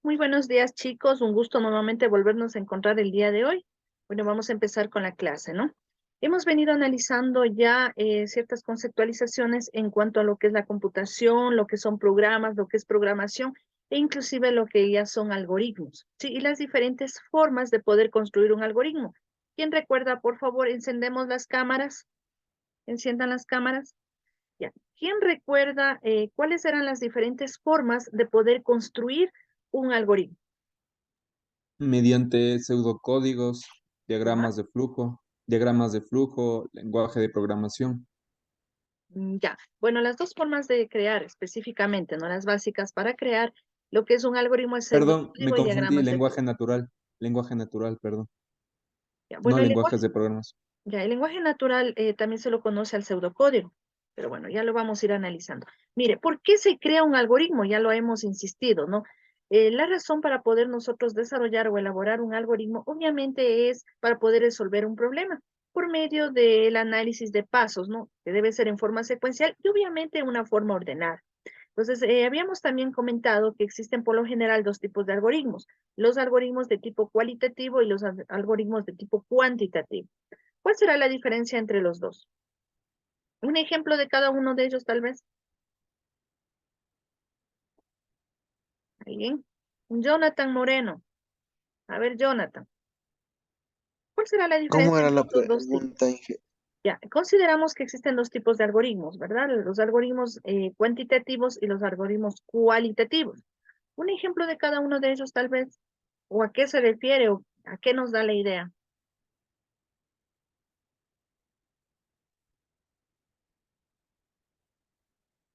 Muy buenos días, chicos. Un gusto nuevamente volvernos a encontrar el día de hoy. Bueno, vamos a empezar con la clase, ¿no? Hemos venido analizando ya ciertas conceptualizaciones en cuanto a lo que es la computación, lo que son programas, lo que es programación e inclusive lo que ya son algoritmos, ¿sí? Y las diferentes formas de poder construir un algoritmo. ¿Quién recuerda? Por favor, encendemos las cámaras. Enciendan las cámaras. Ya. ¿Quién recuerda cuáles eran las diferentes formas de poder construir un algoritmo? Mediante pseudocódigos, ¿Ya? diagramas de flujo, lenguaje de programación. Ya. Bueno, las dos formas de crear específicamente, no las básicas para crear lo que es un algoritmo es Perdón, me pseudocódigo y confundí, diagramas de flujo. lenguaje natural, perdón, Ya. no Bueno, lenguajes de programación. el lenguaje natural también se lo conoce al pseudocódigo, pero bueno, ya lo vamos a ir analizando. Mire, ¿por qué se crea un algoritmo? Ya lo hemos insistido, ¿no? La razón para poder nosotros desarrollar o elaborar un algoritmo, obviamente, es para poder resolver un problema por medio del análisis de pasos, ¿no? Que debe ser en forma secuencial y obviamente una forma ordenada. Entonces, habíamos también comentado que existen por lo general dos tipos de algoritmos, los algoritmos de tipo cualitativo y los algoritmos de tipo cuantitativo. ¿Cuál será la diferencia entre los dos? Un ejemplo de cada uno de ellos, tal vez. ¿Alguien? Jonathan Moreno. A ver, Jonathan, ¿cuál será la ¿Cómo diferencia era entre la estos dos tipos? pregunta, Ya, consideramos que existen dos tipos de algoritmos, ¿verdad? Los algoritmos cuantitativos y los algoritmos cualitativos. Un ejemplo de cada uno de ellos, tal vez, o a qué se refiere o a qué nos da la idea.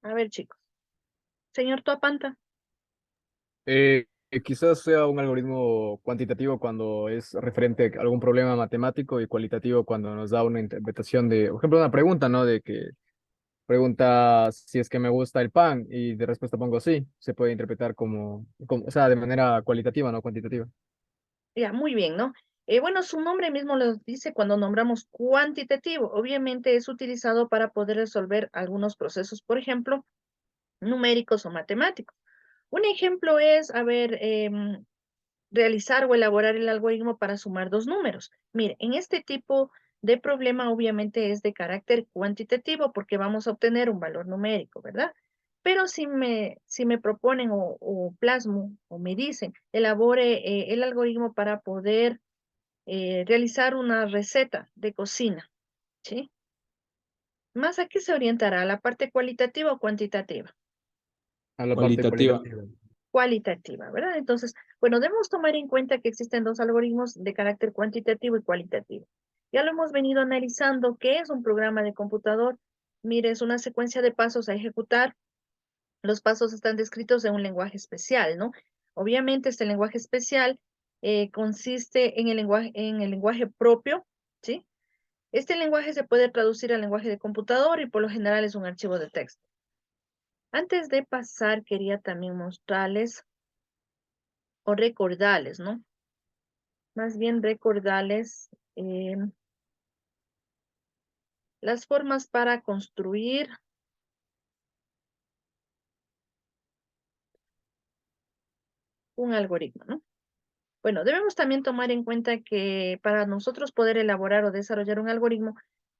A ver, chicos. Señor Tuapanta. Quizás sea un algoritmo cuantitativo cuando es referente a algún problema matemático y cualitativo cuando nos da una interpretación de, por ejemplo, una pregunta, ¿no? De que pregunta si es que me gusta el pan y de respuesta pongo sí, se puede interpretar o sea, de manera cualitativa, no cuantitativa. Ya, muy bien, ¿no? Bueno, su nombre mismo lo dice cuando nombramos cuantitativo. Obviamente es utilizado para poder resolver algunos procesos, por ejemplo, numéricos o matemáticos. Un ejemplo es, a ver, realizar o elaborar el algoritmo para sumar dos números. Mire, en este tipo de problema obviamente es de carácter cuantitativo porque vamos a obtener un valor numérico, ¿verdad? Pero si me proponen o plasmo o me dicen, elabore el algoritmo para poder realizar una receta de cocina, ¿sí? ¿Más a qué se orientará? ¿A la parte cualitativa o cuantitativa? A la parte Cualitativa. cualitativa. Cualitativa, ¿verdad? Entonces, bueno, debemos tomar en cuenta que existen dos algoritmos de carácter cuantitativo y cualitativo. Ya lo hemos venido analizando. ¿Qué es un programa de computador? Mire, es una secuencia de pasos a ejecutar. Los pasos están descritos en un lenguaje especial, ¿no? Obviamente, este lenguaje especial consiste en el lenguaje propio, ¿sí? Este lenguaje se puede traducir al lenguaje de computador y por lo general es un archivo de texto. Antes de pasar, quería también mostrarles o recordarles, ¿no? Más bien recordarles las formas para construir un algoritmo, ¿no? Bueno, debemos también tomar en cuenta que para nosotros poder elaborar o desarrollar un algoritmo,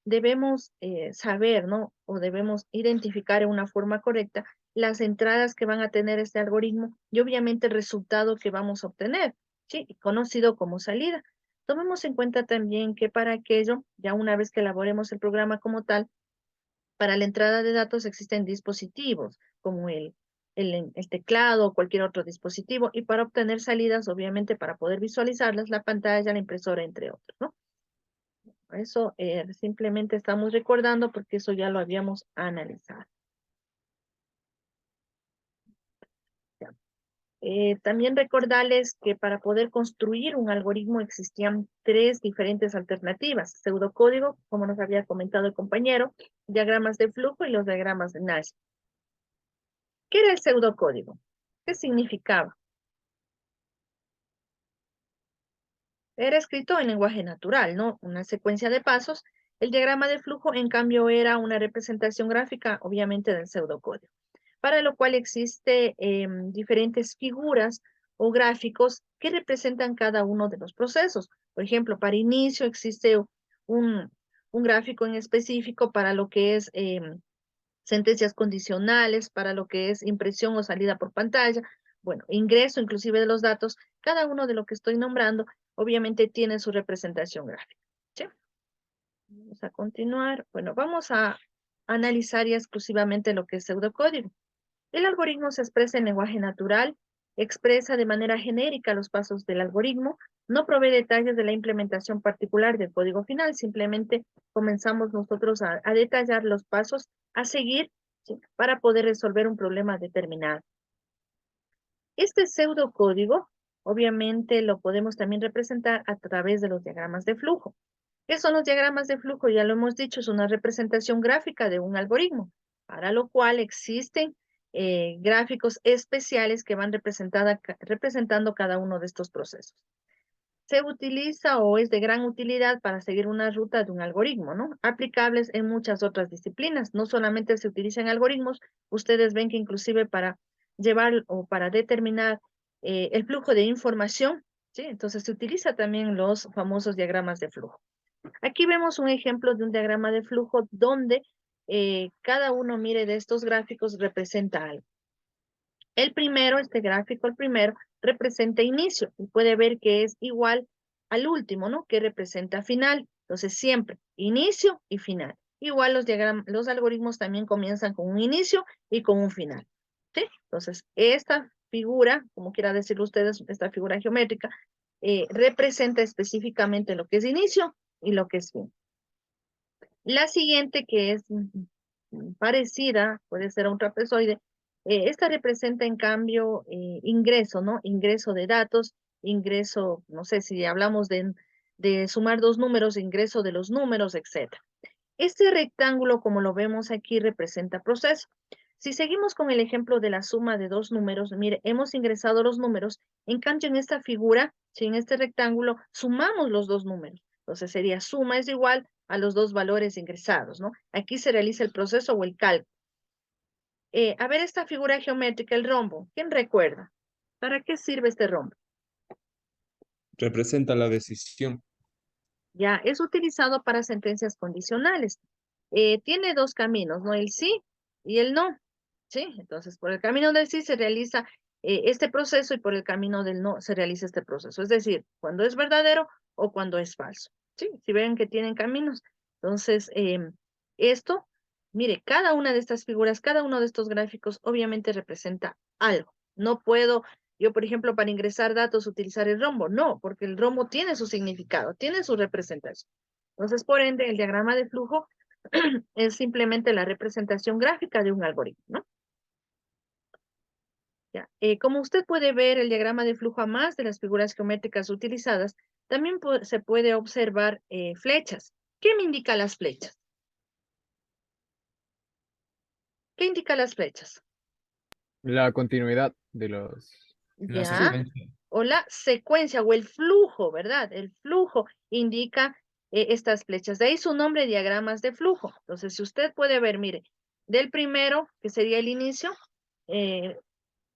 debemos saber, ¿no? O debemos identificar en una forma correcta las entradas que van a tener este algoritmo y obviamente el resultado que vamos a obtener, ¿sí? Conocido como salida. Tomemos en cuenta también que para aquello, ya una vez que elaboremos el programa como tal, para la entrada de datos existen dispositivos como el teclado o cualquier otro dispositivo y para obtener salidas, obviamente para poder visualizarlas, la pantalla, la impresora, entre otros, ¿no? Eso simplemente estamos recordando porque eso ya lo habíamos analizado. Ya. También recordarles que para poder construir un algoritmo existían tres diferentes alternativas: pseudocódigo, como nos había comentado el compañero, diagramas de flujo y los diagramas de Nash. ¿Qué era el pseudocódigo? ¿Qué significaba? Era escrito en lenguaje natural, ¿no? Una secuencia de pasos. El diagrama de flujo, en cambio, era una representación gráfica, obviamente, del pseudocódigo, para lo cual existe diferentes figuras o gráficos que representan cada uno de los procesos. Por ejemplo, para inicio existe un gráfico en específico para lo que es sentencias condicionales, para lo que es impresión o salida por pantalla, bueno, ingreso inclusive de los datos, cada uno de lo que estoy nombrando, obviamente tiene su representación gráfica. ¿Sí? Vamos a continuar. Bueno, vamos a analizar ya exclusivamente lo que es pseudocódigo. El algoritmo se expresa en lenguaje natural, expresa de manera genérica los pasos del algoritmo, no provee detalles de la implementación particular del código final, simplemente comenzamos nosotros a detallar los pasos a seguir, ¿sí?, para poder resolver un problema determinado. Este pseudocódigo, obviamente, lo podemos también representar a través de los diagramas de flujo. ¿Qué son los diagramas de flujo? Ya lo hemos dicho, es una representación gráfica de un algoritmo, para lo cual existen gráficos especiales que van representando cada uno de estos procesos. Se utiliza o es de gran utilidad para seguir una ruta de un algoritmo, ¿no? Aplicables en muchas otras disciplinas. No solamente se utilizan algoritmos, ustedes ven que inclusive para llevar o para determinar el flujo de información, ¿sí? Entonces se utiliza también los famosos diagramas de flujo. Aquí vemos un ejemplo de un diagrama de flujo donde cada uno, mire, de estos gráficos representa algo. El primero, este gráfico, el primero, representa inicio y puede ver que es igual al último, ¿no? Que representa final. Entonces, siempre inicio y final. Igual los algoritmos también comienzan con un inicio y con un final. ¿Sí? Entonces, esta figura, como quiera decirlo ustedes, esta figura geométrica, representa específicamente lo que es inicio y lo que es fin. La siguiente, que es parecida, puede ser un trapezoide, esta representa en cambio ingreso, ¿no? Ingreso de datos, ingreso, no sé si hablamos de sumar dos números, ingreso de los números, etc. Este rectángulo, como lo vemos aquí, representa proceso. Si seguimos con el ejemplo de la suma de dos números, mire, hemos ingresado los números, en cambio en esta figura, si en este rectángulo, sumamos los dos números. Entonces sería suma es igual a los dos valores ingresados, ¿no? Aquí se realiza el proceso o el cálculo. A ver esta figura geométrica, el rombo, ¿quién recuerda? ¿Para qué sirve este rombo? Representa la decisión. Ya, es utilizado para sentencias condicionales. Tiene dos caminos, ¿no? El sí y el no, ¿sí? Entonces, por el camino del sí se realiza este proceso y por el camino del no se realiza este proceso. Es decir, cuando es verdadero o cuando es falso, ¿sí? Si ven que tienen caminos. Entonces, esto, mire, cada una de estas figuras, cada uno de estos gráficos obviamente representa algo. No puedo yo, por ejemplo, para ingresar datos, utilizar el rombo. No, porque el rombo tiene su significado, tiene su representación. Entonces, por ende, el diagrama de flujo es simplemente la representación gráfica de un algoritmo, ¿no? Ya. Como usted puede ver, el diagrama de flujo, a más de las figuras geométricas utilizadas, también se puede observar flechas. ¿Qué me indica las flechas? ¿Qué indica las flechas? La continuidad de los... La Ya. secuencia. O la secuencia o el flujo, ¿verdad? El flujo indica estas flechas. De ahí su nombre, diagramas de flujo. Entonces, si usted puede ver, mire, del primero, que sería el inicio, eh,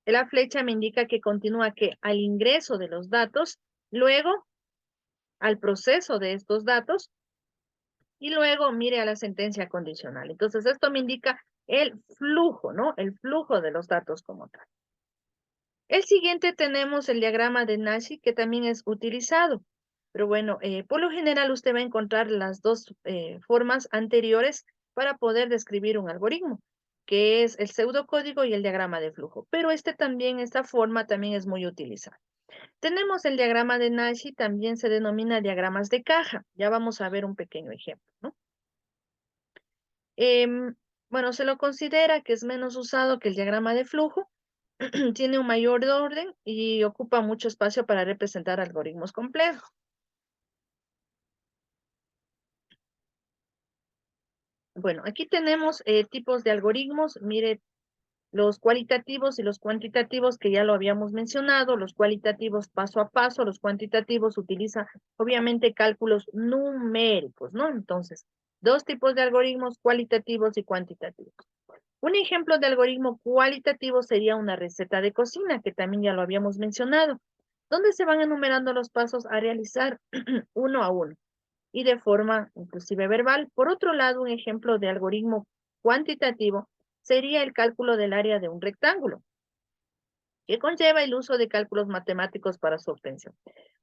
la flecha me indica que continúa que al ingreso de los datos, luego al proceso de estos datos y luego mire a la sentencia condicional. Entonces, esto me indica el flujo, ¿no? El flujo de los datos como tal. El siguiente tenemos el diagrama de Nash, que también es utilizado. Pero bueno, por lo general usted va a encontrar las dos formas anteriores para poder describir un algoritmo, que es el pseudocódigo y el diagrama de flujo. Pero esta forma también es muy utilizada. Tenemos el diagrama de Nash, también se denomina diagramas de caja. Ya vamos a ver un pequeño ejemplo, ¿no? Bueno, se lo considera que es menos usado que el diagrama de flujo. Tiene un mayor orden y ocupa mucho espacio para representar algoritmos complejos. Bueno, aquí tenemos tipos de algoritmos. Mire, los cualitativos y los cuantitativos, que ya lo habíamos mencionado. Los cualitativos paso a paso, los cuantitativos utilizan obviamente cálculos numéricos, ¿no? Entonces, dos tipos de algoritmos, cualitativos y cuantitativos. Un ejemplo de algoritmo cualitativo sería una receta de cocina, que también ya lo habíamos mencionado, donde se van enumerando los pasos a realizar uno a uno y de forma inclusive verbal. Por otro lado, un ejemplo de algoritmo cuantitativo sería el cálculo del área de un rectángulo, que conlleva el uso de cálculos matemáticos para su obtención.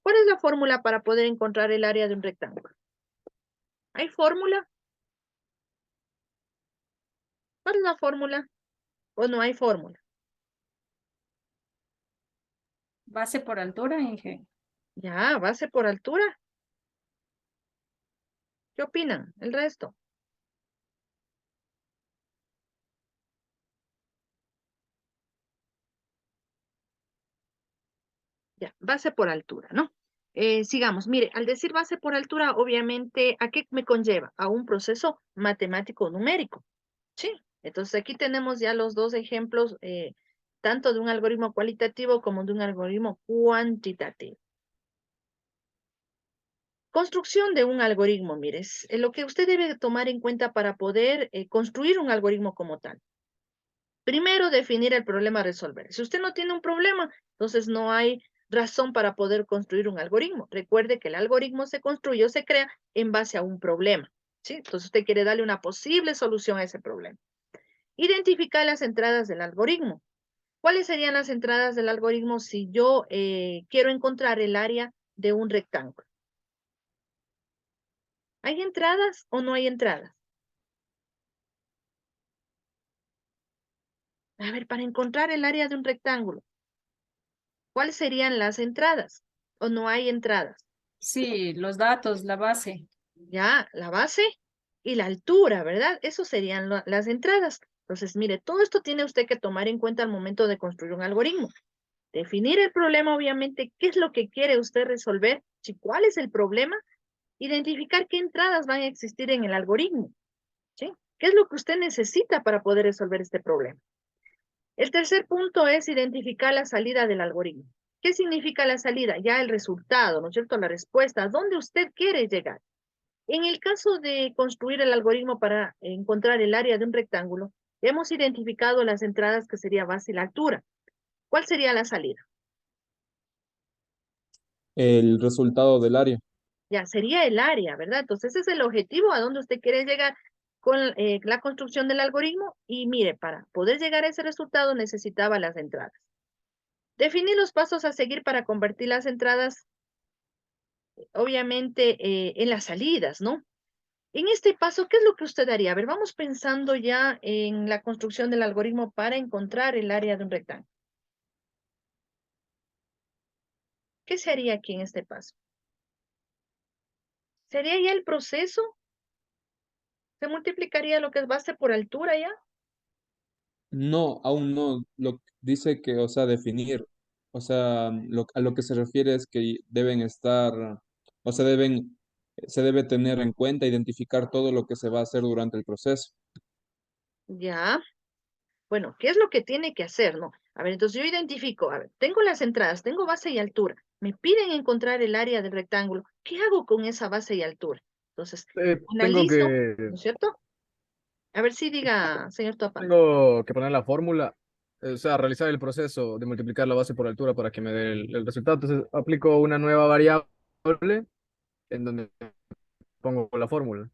¿Cuál es la fórmula para poder encontrar el área de un rectángulo? ¿Hay fórmula? ¿Cuál es la fórmula? ¿O no hay fórmula? Base por altura, Inge. Ya, base por altura. ¿Qué opinan? El resto. Ya, base por altura, ¿no? Sigamos, mire, al decir base por altura, obviamente, ¿a qué me conlleva? A un proceso matemático numérico, ¿sí? Entonces aquí tenemos ya los dos ejemplos, tanto de un algoritmo cualitativo como de un algoritmo cuantitativo. Construcción de un algoritmo, mire, es lo que usted debe de tomar en cuenta para poder construir un algoritmo como tal. Primero, definir el problema a resolver. Si usted no tiene un problema, entonces no hay razón para poder construir un algoritmo. Recuerde que el algoritmo se construye o se crea en base a un problema, ¿sí? Entonces usted quiere darle una posible solución a ese problema. Identificar las entradas del algoritmo. ¿Cuáles serían las entradas del algoritmo si yo quiero encontrar el área de un rectángulo? ¿Hay entradas o no hay entradas? A ver, para encontrar el área de un rectángulo, ¿cuáles serían las entradas? ¿O no hay entradas? Sí, los datos, la base. Ya, la base y la altura, ¿verdad? Eso serían las entradas. Entonces, mire, todo esto tiene usted que tomar en cuenta al momento de construir un algoritmo. Definir el problema, obviamente, qué es lo que quiere usted resolver, si cuál es el problema, identificar qué entradas van a existir en el algoritmo, ¿sí? ¿Qué es lo que usted necesita para poder resolver este problema? El tercer punto es identificar la salida del algoritmo. ¿Qué significa la salida? Ya el resultado, ¿no es cierto? La respuesta, ¿a dónde usted quiere llegar? En el caso de construir el algoritmo para encontrar el área de un rectángulo, hemos identificado las entradas que sería base y la altura. ¿Cuál sería la salida? El resultado del área. Ya sería el área, ¿verdad? Entonces ese es el objetivo a donde usted quiere llegar con la construcción del algoritmo. Y mire, para poder llegar a ese resultado necesitaba las entradas. Definir los pasos a seguir para convertir las entradas, obviamente, en las salidas, ¿no? En este paso, ¿qué es lo que usted haría? A ver, vamos pensando ya en la construcción del algoritmo para encontrar el área de un rectángulo. ¿Qué se haría aquí en este paso? ¿Sería ya el proceso? ¿Se multiplicaría lo que es base por altura ya? No, aún no. Dice que, o sea, definir, o sea, a lo que se refiere es que deben estar, o sea, se debe tener en cuenta, identificar todo lo que se va a hacer durante el proceso. Ya. Bueno, ¿qué es lo que tiene que hacer, no? A ver, entonces yo identifico, a ver, tengo las entradas, tengo base y altura. Me piden encontrar el área del rectángulo. ¿Qué hago con esa base y altura? Entonces, Tengo analizo, ¿no es cierto? A ver si diga, señor Topa. tengo que poner la fórmula, o sea, realizar el proceso de multiplicar la base por altura para que me dé el resultado. Entonces, aplico una nueva variable en donde pongo la fórmula.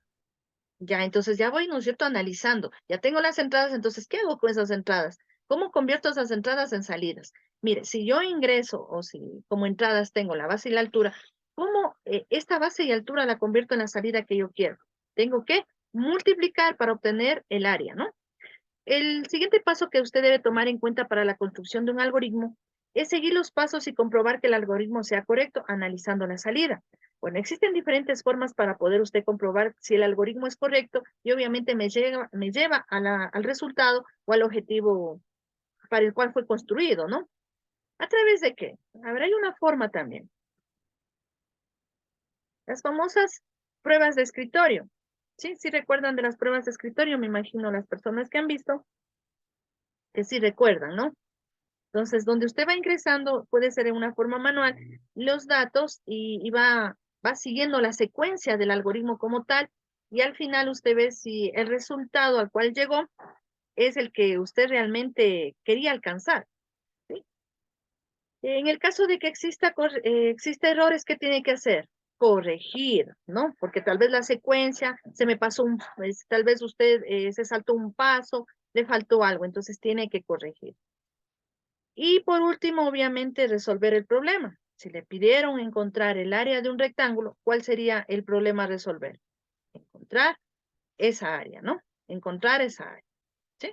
Ya, entonces ya voy, ¿no es cierto?, analizando. Ya tengo las entradas, entonces, ¿qué hago con esas entradas? ¿Cómo convierto esas entradas en salidas? Mire, si yo ingreso o si como entradas tengo la base y la altura, ¿cómo esta base y altura la convierto en la salida que yo quiero? Tengo que multiplicar para obtener el área, ¿no? El siguiente paso que usted debe tomar en cuenta para la construcción de un algoritmo es seguir los pasos y comprobar que el algoritmo sea correcto analizando la salida. Bueno, existen diferentes formas para poder usted comprobar si el algoritmo es correcto y obviamente me lleva a al resultado o al objetivo para el cual fue construido, ¿no? ¿A través de qué? A ver, hay una forma también. Las famosas pruebas de escritorio. Sí, sí recuerdan de las pruebas de escritorio, me imagino las personas que han visto, que sí recuerdan, ¿no? Entonces, donde usted va ingresando, puede ser en una forma manual, los datos y va siguiendo la secuencia del algoritmo como tal, y al final usted ve si el resultado al cual llegó es el que usted realmente quería alcanzar, ¿sí? En el caso de que exista errores, ¿qué tiene que hacer? Corregir, ¿no? Porque tal vez la secuencia se me pasó tal vez usted se saltó un paso, le faltó algo, entonces tiene que corregir. Y por último, obviamente, resolver el problema. Si le pidieron encontrar el área de un rectángulo, ¿cuál sería el problema a resolver? Encontrar esa área, ¿no? Encontrar esa área, ¿sí?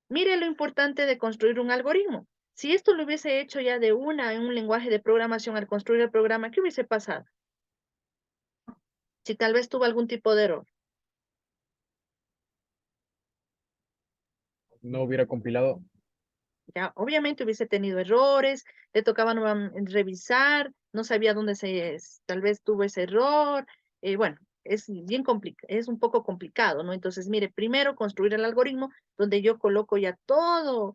Mire lo importante de construir un algoritmo. Si esto lo hubiese hecho ya de una en un lenguaje de programación al construir el programa, ¿qué hubiese pasado? Si tal vez tuvo algún tipo de error. No hubiera compilado. Ya, obviamente hubiese tenido errores, le tocaba nuevamente revisar, no sabía dónde tal vez tuvo ese error. Bueno, es bien complicado, es un poco complicado, ¿no? Entonces, mire, primero construir el algoritmo donde yo coloco ya todo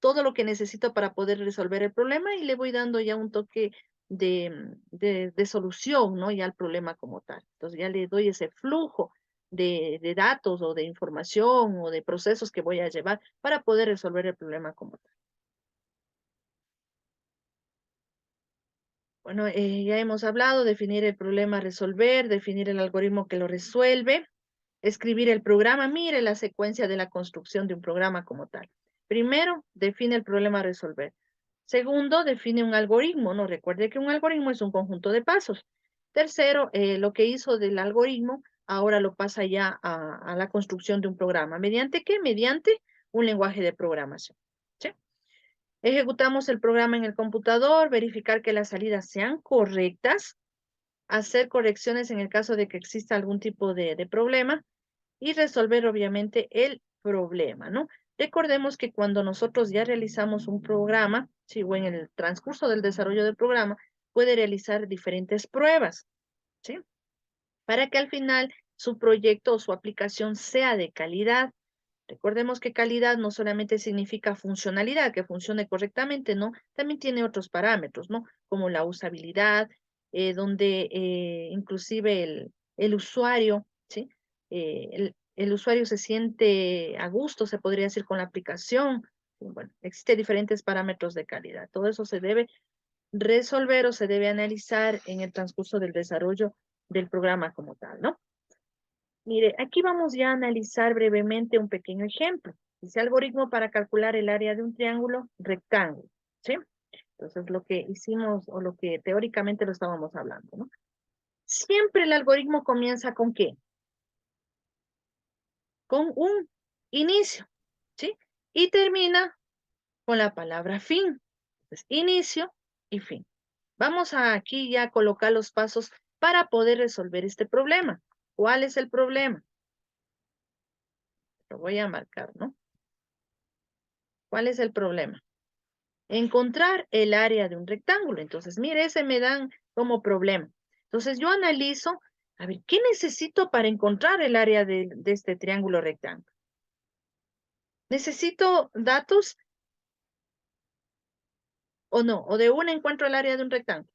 lo que necesito para poder resolver el problema y le voy dando ya un toque de solución, ¿no? Ya al problema como tal. Entonces ya le doy ese flujo de datos o de información o de procesos que voy a llevar para poder resolver el problema como tal. Bueno, ya hemos hablado, definir el problema a resolver, definir el algoritmo que lo resuelve, escribir el programa. Mire la secuencia de la construcción de un programa como tal. Primero, define el problema a resolver. Segundo, define un algoritmo, ¿no? Recuerde que un algoritmo es un conjunto de pasos. Tercero, lo que hizo del algoritmo, ahora lo pasa ya a la construcción de un programa. ¿Mediante qué? Mediante un lenguaje de programación. ¿Sí? Ejecutamos el programa en el computador, verificar que las salidas sean correctas, hacer correcciones en el caso de que exista algún tipo de problema y resolver obviamente el problema, ¿no? Recordemos que cuando nosotros ya realizamos un programa, si o en el transcurso del desarrollo del programa, puede realizar diferentes pruebas, ¿sí? Para que al final su proyecto o su aplicación sea de calidad. Recordemos que calidad no solamente significa funcionalidad, que funcione correctamente, ¿no? También tiene otros parámetros, ¿no? Como la usabilidad, donde inclusive el usuario, ¿sí? El usuario se siente a gusto, se podría decir, con la aplicación. Bueno, existen diferentes parámetros de calidad. Todo eso se debe resolver o se debe analizar en el transcurso del desarrollo del programa como tal, ¿no? Mire, aquí vamos ya a analizar brevemente un pequeño ejemplo. Dice algoritmo para calcular el área de un triángulo rectángulo, ¿sí? Entonces, lo que hicimos o lo que teóricamente lo estábamos hablando, ¿no? Siempre el algoritmo comienza ¿con qué? Con un inicio, ¿sí? Y termina con la palabra fin. Entonces, inicio y fin. Vamos a aquí ya colocar los pasos para poder resolver este problema. ¿Cuál es el problema? Lo voy a marcar, ¿no? ¿Cuál es el problema? Encontrar el área de un rectángulo. Entonces, mire, ese me dan como problema. Entonces, yo analizo, a ver, ¿qué necesito para encontrar el área de este triángulo rectángulo? ¿Necesito datos o no? ¿O de una encuentro el área de un rectángulo?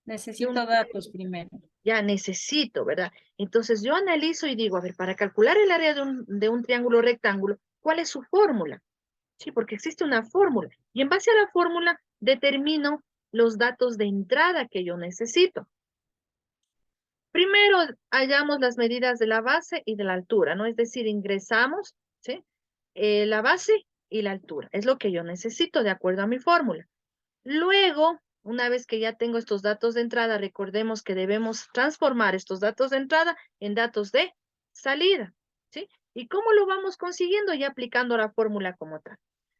Necesito datos primero. Ya necesito, ¿verdad? Entonces, yo analizo y digo, a ver, para calcular el área de un triángulo rectángulo, ¿cuál es su fórmula? Sí, porque existe una fórmula. Y en base a la fórmula determino los datos de entrada que yo necesito. Primero hallamos las medidas de la base y de la altura, ¿no? Es decir, ingresamos, ¿sí? La base y la altura. Es lo que yo necesito de acuerdo a mi fórmula. Luego, una vez que ya tengo estos datos de entrada, recordemos que debemos transformar estos datos de entrada en datos de salida, ¿sí? ¿Y cómo lo vamos consiguiendo? Ya aplicando la fórmula como tal.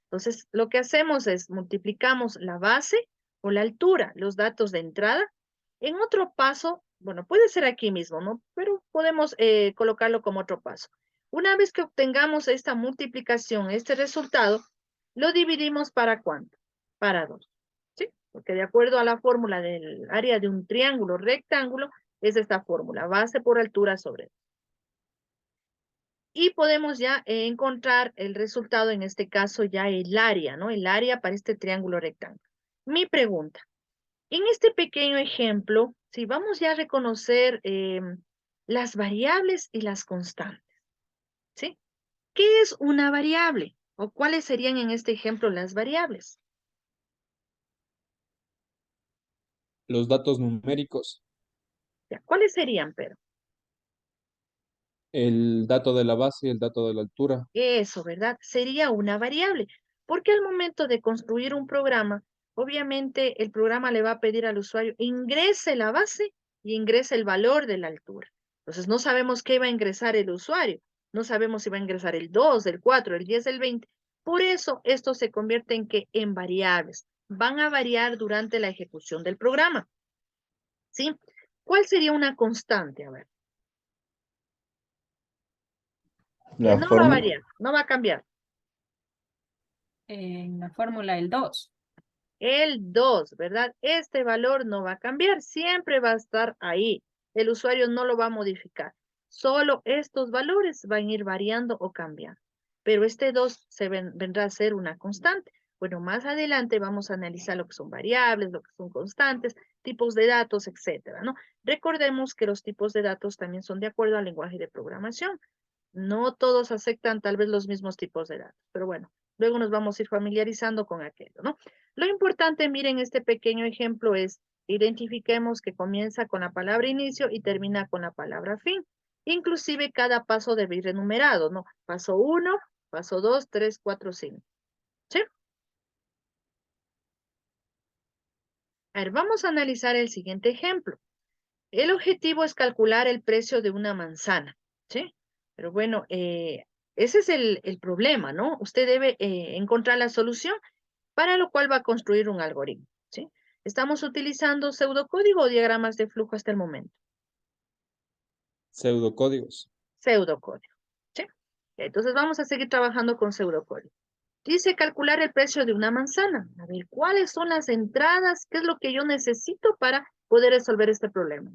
Entonces, lo que hacemos es multiplicamos la base o la altura, los datos de entrada. En otro paso, bueno, puede ser aquí mismo, ¿no? Pero podemos colocarlo como otro paso. Una vez que obtengamos esta multiplicación, este resultado, lo dividimos ¿para cuánto? Para 2, ¿sí? Porque de acuerdo a la fórmula del área de un triángulo rectángulo, es esta fórmula, base por altura sobre 2. Y podemos ya encontrar el resultado, en este caso ya el área, ¿no? El área para este triángulo rectángulo. Mi pregunta, en este pequeño ejemplo, si vamos ya a reconocer las variables y las constantes, ¿sí? ¿Qué es una variable? ¿O cuáles serían en este ejemplo las variables? Los datos numéricos, Ya, ¿cuáles serían, pero? el dato de la base y el dato de la altura. Eso, ¿verdad? Sería una variable, porque al momento de construir un programa, obviamente el programa le va a pedir al usuario ingrese la base y ingrese el valor de la altura. Entonces no sabemos qué va a ingresar el usuario, no sabemos si va a ingresar el 2, el 4, el 10, el 20. Por eso esto se convierte en variables. Van a variar durante la ejecución del programa. ¿Sí? ¿Cuál sería una constante? A ver, que La no va a fórmula, variar, no va a cambiar. En la fórmula el 2. El 2, ¿verdad? Este valor no va a cambiar, siempre va a estar ahí. El usuario no lo va a modificar. Solo estos valores van a ir variando o cambiando. Pero este 2 vendrá a ser una constante. Bueno, más adelante vamos a analizar lo que son variables, lo que son constantes, tipos de datos, etcétera, ¿no? Recordemos que los tipos de datos también son de acuerdo al lenguaje de programación. No todos aceptan tal vez los mismos tipos de datos, pero bueno, luego nos vamos a ir familiarizando con aquello, ¿no? Lo importante, miren, este pequeño ejemplo es, identifiquemos que comienza con la palabra inicio y termina con la palabra fin. Inclusive cada paso debe ir enumerado, ¿no? Paso 1, paso 2, 3, 4, 5. ¿Sí? A ver, vamos a analizar el siguiente ejemplo. El objetivo es calcular el precio de una manzana, ¿sí? Pero bueno, ese es el problema, ¿no? Usted debe encontrar la solución, para lo cual va a construir un algoritmo, ¿sí? ¿Estamos utilizando pseudocódigo o diagramas de flujo hasta el momento? Pseudocódigos. Pseudocódigo, ¿sí? Entonces vamos a seguir trabajando con pseudocódigo. Dice calcular el precio de una manzana. A ver, ¿cuáles son las entradas? ¿Qué es lo que yo necesito para poder resolver este problema?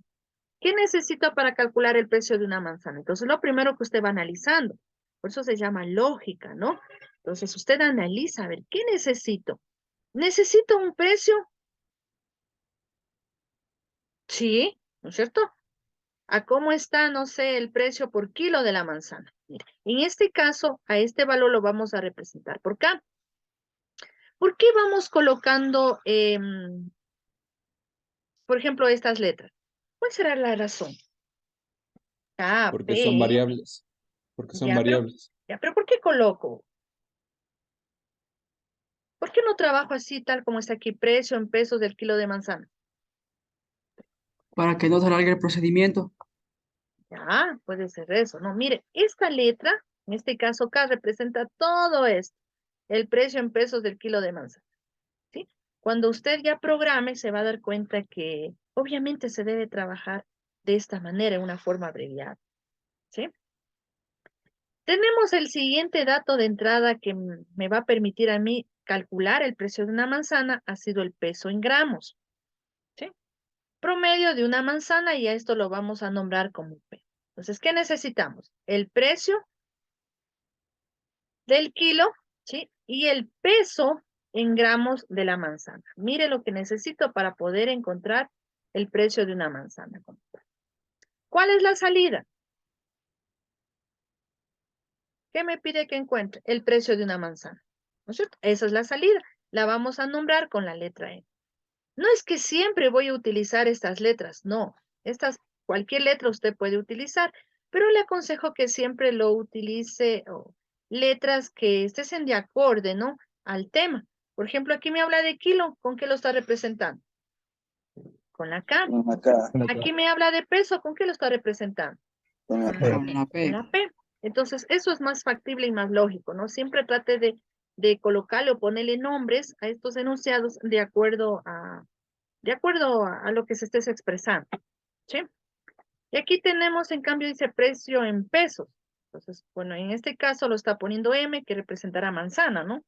¿Qué necesito para calcular el precio de una manzana? Entonces, lo primero que usted va analizando. Por eso se llama lógica, ¿no? Entonces, usted analiza, a ver, ¿qué necesito? ¿Necesito un precio? Sí, ¿no es cierto? ¿A cómo está, no sé, el precio por kilo de la manzana? Mire, en este caso, a este valor lo vamos a representar por K. ¿Por qué vamos colocando, por ejemplo, estas letras? ¿Cuál será la razón? K, Porque son P, variables. Porque son ya, variables. pero ¿por qué coloco? ¿Por qué no trabajo así, tal como está aquí, precio en pesos del kilo de manzana? para que no se alargue el procedimiento. Ya, puede ser eso. No, mire, esta letra, en este caso K, representa todo esto, el precio en pesos del kilo de manzana, ¿sí? Cuando usted ya programe, se va a dar cuenta que obviamente se debe trabajar de esta manera, en una forma abreviada, ¿sí? Tenemos el siguiente dato de entrada que me va a permitir a mí calcular el precio de una manzana, ha sido el peso en gramos, ¿sí? Promedio de una manzana y a esto lo vamos a nombrar como P. Entonces, ¿qué necesitamos? El precio del kilo, ¿sí? Y el peso en gramos de la manzana. Mire lo que necesito para poder encontrar el precio de una manzana. ¿Cuál es la salida? ¿Qué me pide que encuentre? El precio de una manzana, ¿no es cierto? Esa es la salida. La vamos a nombrar con la letra E. No es que siempre voy a utilizar estas letras, no. Cualquier letra usted puede utilizar, pero le aconsejo que siempre lo utilice letras que estén de acorde, ¿no? Al tema. Por ejemplo, aquí me habla de kilo, ¿con qué lo está representando? Con la K. acá, Aquí me habla de peso, ¿con qué lo está representando? con la Con P. la Con P. la Con P. la P. Entonces, eso es más factible y más lógico, ¿no? Siempre trate de colocarle o ponerle nombres a estos enunciados de acuerdo a lo que se estés expresando, ¿sí? Y aquí tenemos, en cambio, dice precio en pesos. Entonces, bueno, en este caso lo está poniendo M, que representará manzana, ¿no?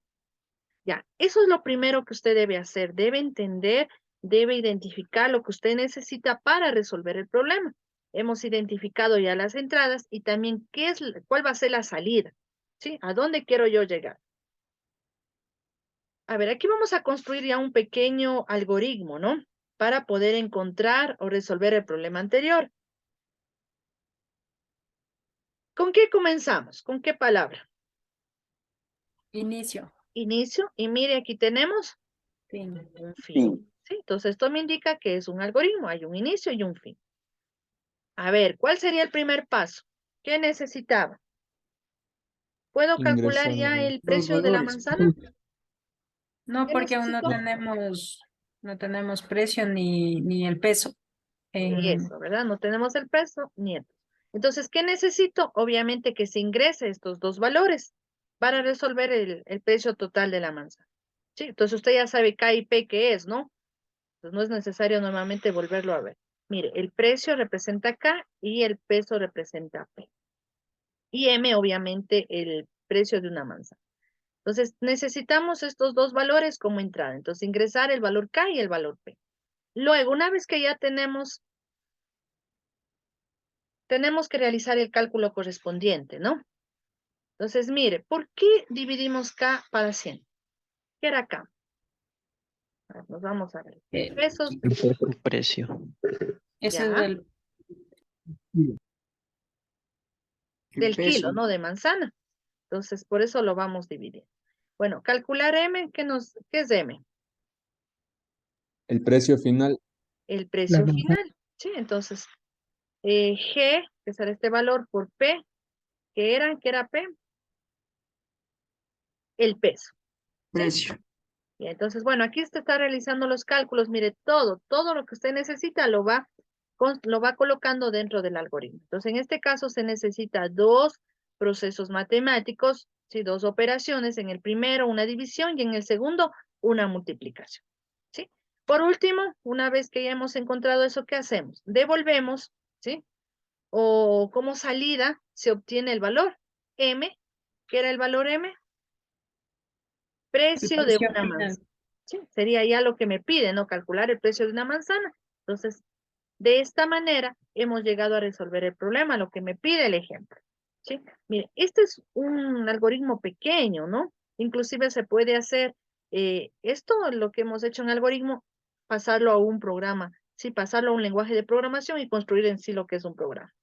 Ya, eso es lo primero que usted debe hacer. Debe entender, debe identificar lo que usted necesita para resolver el problema. Hemos identificado ya las entradas y también cuál va a ser la salida, ¿sí? ¿A dónde quiero yo llegar? A ver, aquí vamos a construir ya un pequeño algoritmo, ¿no? Para poder encontrar o resolver el problema anterior. ¿Con qué comenzamos? ¿Con qué palabra? Inicio. inicio, y mire, aquí tenemos Fin. un fin. ¿Sí? Entonces, esto me indica que es un algoritmo, hay un inicio y un fin. A ver, ¿cuál sería el primer paso? ¿Qué necesitaba? ¿Puedo calcular Ingresar ya el Los precio de la valores. manzana? No, ¿Qué porque aún necesito? no tenemos precio ni el peso. Y En, eso, ¿verdad? No tenemos el peso ni el peso. Entonces, ¿qué necesito? Obviamente que se ingrese estos dos valores para resolver el precio total de la manzana. ¿Sí? Entonces, usted ya sabe K y P qué es, ¿no? Entonces, no es necesario normalmente volverlo a ver. Mire, el precio representa K y el peso representa P. Y M, obviamente, el precio de una manzana. Entonces, necesitamos estos dos valores como entrada. Entonces, ingresar el valor K y el valor P. Luego, una vez que ya tenemos que realizar el cálculo correspondiente, ¿no? Entonces, mire, ¿por qué dividimos K para 100? ¿Qué era K? A ver, nos vamos a ver. eh, Pesos, El precio. ese es ya, el del kilo, peso. ¿no? De manzana. Entonces, por eso lo vamos dividiendo. Bueno, calcular M, ¿qué es M? El precio final, El precio final, ¿sí? Entonces, G, que será este valor por P, ¿qué era P? El peso, ¿sí? Precio. Y entonces, bueno, aquí usted está realizando los cálculos, mire, todo lo que usted necesita lo va colocando dentro del algoritmo. Entonces, en este caso se necesita dos procesos matemáticos, ¿sí? Dos operaciones, en el primero una división y en el segundo una multiplicación, ¿sí? Por último, una vez que ya hemos encontrado eso, ¿qué hacemos? Devolvemos, ¿sí? O como salida se obtiene el valor M, ¿qué era el valor M? el Precio de precio una final. manzana. Sí, sería ya lo que me pide, ¿no? Calcular el precio de una manzana. Entonces, de esta manera hemos llegado a resolver el problema, lo que me pide el ejemplo. ¿Sí? Mire, este es un algoritmo pequeño, ¿no? Inclusive se puede hacer esto, lo que hemos hecho en algoritmo, pasarlo a un programa, sí, pasarlo a un lenguaje de programación y construir en sí lo que es un programa.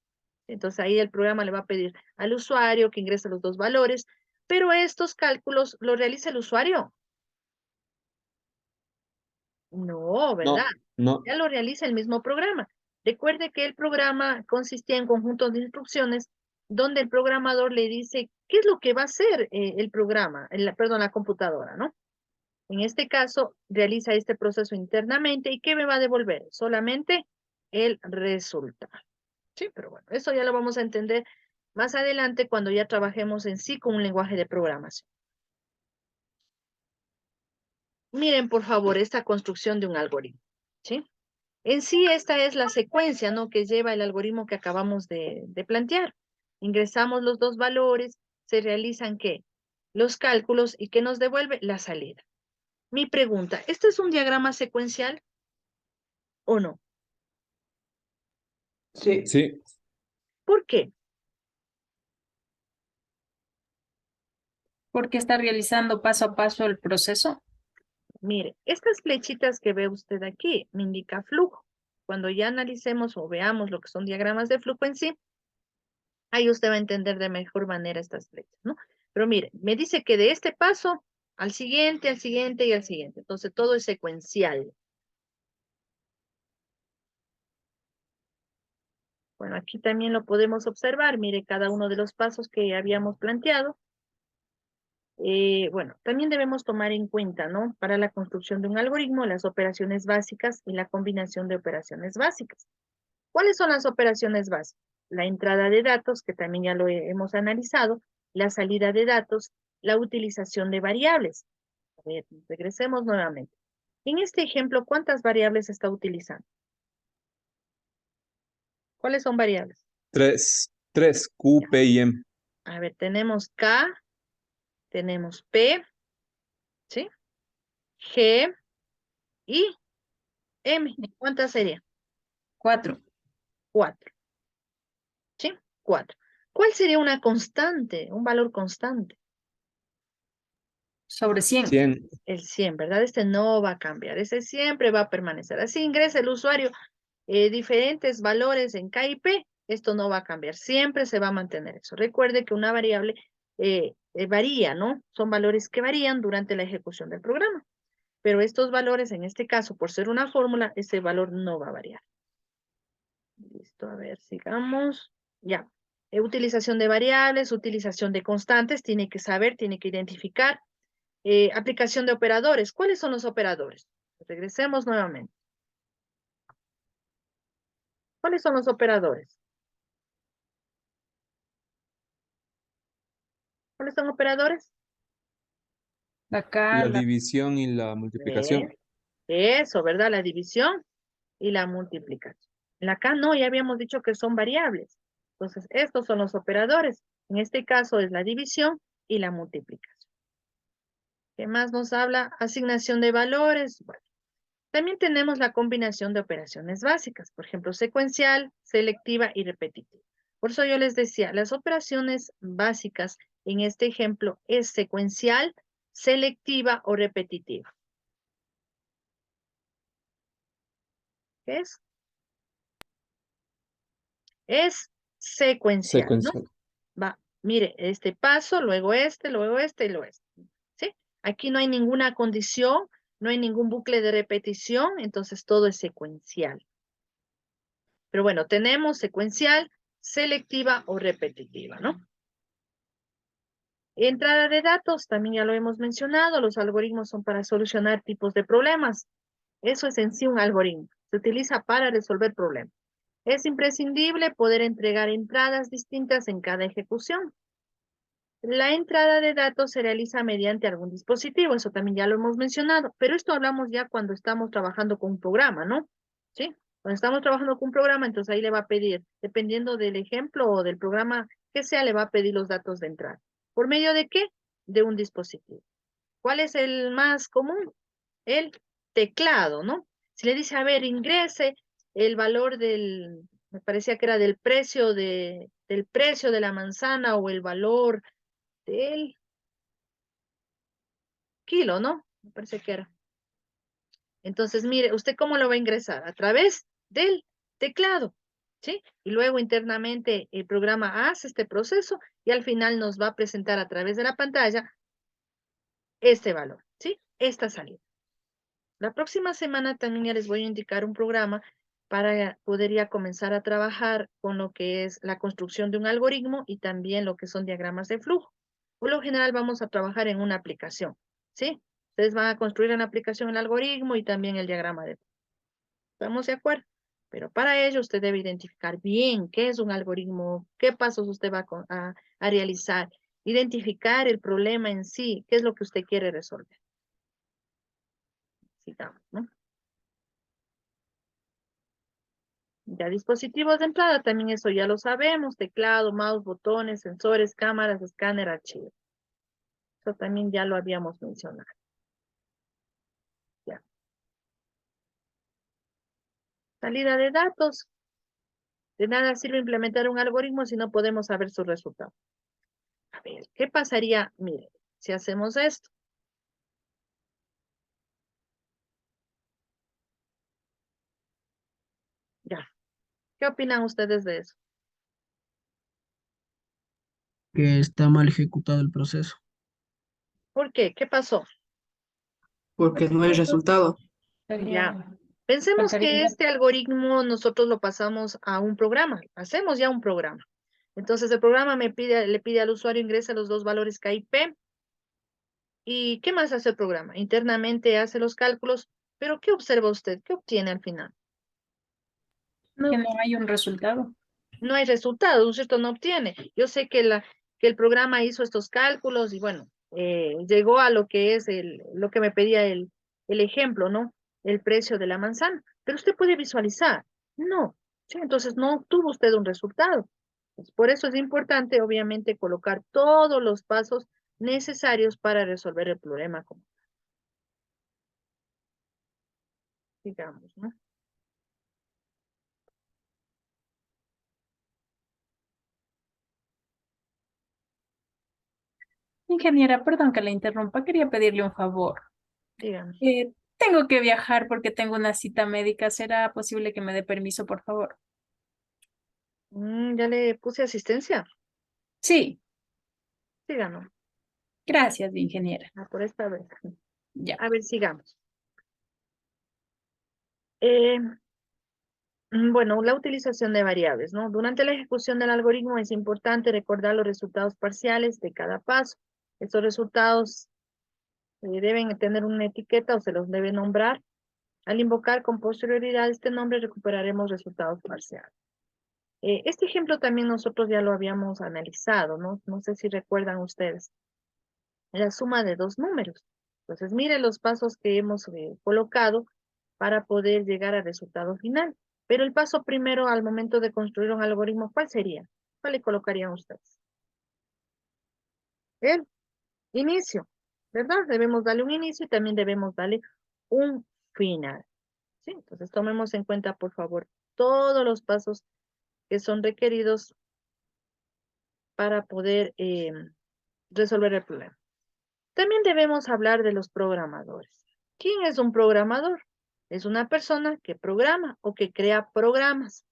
Entonces ahí el programa le va a pedir al usuario que ingrese los dos valores, pero estos cálculos los realiza el usuario. No, ¿verdad? no, no, Ya lo realiza el mismo programa. Recuerde que el programa consistía en conjuntos de instrucciones donde el programador le dice qué es lo que va a hacer el programa, perdón, la computadora, ¿no? En este caso, realiza este proceso internamente y ¿qué me va a devolver? Solamente el resultado. Sí, pero bueno, eso ya lo vamos a entender más adelante cuando ya trabajemos en sí con un lenguaje de programación. Miren, por favor, esta construcción de un algoritmo, ¿sí? En sí, esta es la secuencia, ¿no? Que lleva el algoritmo que acabamos de plantear. Ingresamos los dos valores, se realizan ¿qué? Los cálculos y ¿qué nos devuelve? La salida. Mi pregunta, ¿este es un diagrama secuencial o no? Sí. sí, ¿Por qué? Porque está realizando paso a paso el proceso. Mire, estas flechitas que ve usted aquí me indica flujo. Cuando ya analicemos o veamos lo que son diagramas de flujo en sí, ahí usted va a entender de mejor manera estas flechas, ¿no? Pero mire, me dice que de este paso al siguiente y al siguiente. Entonces todo es secuencial. Bueno, aquí también lo podemos observar. Mire cada uno de los pasos que habíamos planteado. Bueno, también debemos tomar en cuenta, ¿no? Para la construcción de un algoritmo, las operaciones básicas y la combinación de operaciones básicas. ¿Cuáles son las operaciones básicas? La entrada de datos, que también ya lo hemos analizado, la salida de datos, la utilización de variables. A ver, regresemos nuevamente. En este ejemplo, ¿cuántas variables está utilizando? ¿Cuáles son variables? tres, Q, Ya. P y M. A ver, tenemos K, tenemos P, ¿sí? G y M. ¿Cuántas serían? 4 4, ¿sí? 4. ¿Cuál sería una constante, un valor constante? sobre 100. 100, El 100, ¿verdad? Este no va a cambiar, ese siempre va a permanecer. Así ingresa el usuario diferentes valores en K y P, esto no va a cambiar, siempre se va a mantener eso. Recuerde que una variable varía, ¿no? Son valores que varían durante la ejecución del programa. Pero estos valores, en este caso, por ser una fórmula, ese valor no va a variar. Listo, a ver, sigamos. Ya. Utilización de variables, utilización de constantes, tiene que saber, tiene que identificar. Aplicación de operadores. ¿Cuáles son los operadores? Regresemos nuevamente. ¿Cuáles son los operadores? ¿Cuáles son operadores? Acá La la división y la multiplicación. ¿Ves? Eso, ¿verdad? La división y la multiplicación. Acá no, ya habíamos dicho que son variables. Entonces, estos son los operadores. En este caso es la división y la multiplicación. ¿Qué más nos habla? Asignación de valores. Bueno, también tenemos la combinación de operaciones básicas, por ejemplo, secuencial, selectiva y repetitiva. Por eso yo les decía, las operaciones básicas en este ejemplo es secuencial, selectiva o repetitiva. ¿Qué es? Es secuencial, ¿no? Secuencial. Va, mire, este paso, luego este y luego este, ¿sí? Aquí no hay ninguna condición, no hay ningún bucle de repetición, entonces todo es secuencial. Pero bueno, tenemos secuencial, selectiva o repetitiva, ¿no? Entrada de datos, también ya lo hemos mencionado, los algoritmos son para solucionar tipos de problemas. Eso es en sí un algoritmo, se utiliza para resolver problemas. Es imprescindible poder entregar entradas distintas en cada ejecución. La entrada de datos se realiza mediante algún dispositivo, eso también ya lo hemos mencionado, pero esto hablamos ya cuando estamos trabajando con un programa, ¿no? ¿Sí? Cuando estamos trabajando con un programa, entonces ahí le va a pedir, dependiendo del ejemplo o del programa que sea, le va a pedir los datos de entrada. ¿Por medio de qué? De un dispositivo. ¿Cuál es el más común? El teclado, ¿no? Si le dice, a ver, ingrese el valor me parecía que era del precio de la manzana o el valor del kilo, ¿no? Me parece que era. Entonces, mire, ¿usted cómo lo va a ingresar? A través del teclado, ¿sí? Y luego internamente el programa hace este proceso y al final nos va a presentar a través de la pantalla este valor, ¿sí? Esta salida. La próxima semana también ya les voy a indicar un programa para poder ya comenzar a trabajar con lo que es la construcción de un algoritmo y también lo que son diagramas de flujo. Por lo general vamos a trabajar en una aplicación, ¿sí? Ustedes van a construir en la aplicación el algoritmo y también el diagrama de flujo. ¿Estamos de acuerdo? Pero para ello usted debe identificar bien qué es un algoritmo, qué pasos usted va a realizar, identificar el problema en sí, qué es lo que usted quiere resolver. Sigamos, ¿no? Ya dispositivos de entrada, también eso ya lo sabemos, teclado, mouse, botones, sensores, cámaras, escáner, archivo. Eso también ya lo habíamos mencionado. Ya. Salida de datos. De nada sirve implementar un algoritmo si no podemos saber su resultado. A ver, ¿qué pasaría? Mire, si hacemos esto. Ya. ¿Qué opinan ustedes de eso? Que está mal ejecutado el proceso, ¿Por qué? ¿Qué pasó? porque no hay resultado. Ya. faltaría, Pensemos faltaría que este algoritmo nosotros lo pasamos a un programa. Hacemos ya un programa. Entonces el programa le pide al usuario ingresa los dos valores KIP. ¿Y qué más hace el programa? Internamente hace los cálculos, pero ¿qué observa usted? ¿Qué obtiene al final? que No, no hay un resultado. no hay resultado, ¿no es cierto? No obtiene. Yo sé que el programa hizo estos cálculos y bueno, llegó a lo que es lo que me pedía el ejemplo, ¿no? El precio de la manzana. Pero usted puede visualizar. No. Sí, entonces no obtuvo usted un resultado. Pues por eso es importante, obviamente, colocar todos los pasos necesarios para resolver el problema, como digamos, ¿no? Ingeniera, perdón que la interrumpa, quería pedirle un favor. Dígame. Tengo que viajar porque tengo una cita médica. ¿Será posible que me dé permiso, por favor? Ya le puse asistencia. Sí, Sí, ganó. Gracias, ingeniera. Por esta vez. Ya. A ver, sigamos. Bueno, la utilización de variables, ¿no? Durante la ejecución del algoritmo es importante recordar los resultados parciales de cada paso. Estos resultados deben tener una etiqueta o se los debe nombrar. Al invocar con posterioridad este nombre recuperaremos resultados parciales. Este ejemplo también nosotros ya lo habíamos analizado, ¿no? No sé si recuerdan ustedes. La suma de dos números. Entonces, miren los pasos que hemos colocado para poder llegar al resultado final. Pero el paso primero al momento de construir un algoritmo, ¿cuál sería? ¿Cuál le colocarían ustedes? El inicio, ¿verdad? Debemos darle un inicio y también debemos darle un final. ¿Sí? Entonces, tomemos en cuenta, por favor, todos los pasos que son requeridos para poder resolver el problema. También debemos hablar de los programadores. ¿Quién es un programador? Es una persona que programa o que crea programas,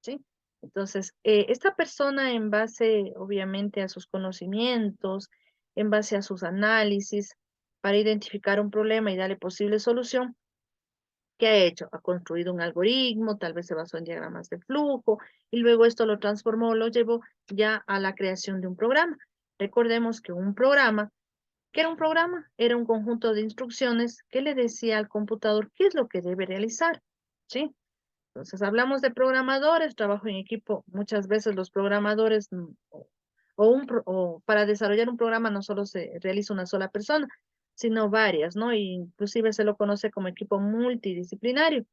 ¿sí? Entonces, esta persona en base, obviamente, a sus conocimientos, en base a sus análisis, para identificar un problema y darle posible solución, ¿qué ha hecho? Ha construido un algoritmo, tal vez se basó en diagramas de flujo, y luego esto lo transformó, lo llevó ya a la creación de un programa. Recordemos que un programa, ¿qué era un programa? Era un conjunto de instrucciones que le decía al computador qué es lo que debe realizar, ¿sí? Entonces, hablamos de programadores, trabajo en equipo. Muchas veces los programadores o para desarrollar un programa no solo se realiza una sola persona, sino varias, ¿no? Inclusive se lo conoce como equipo multidisciplinario.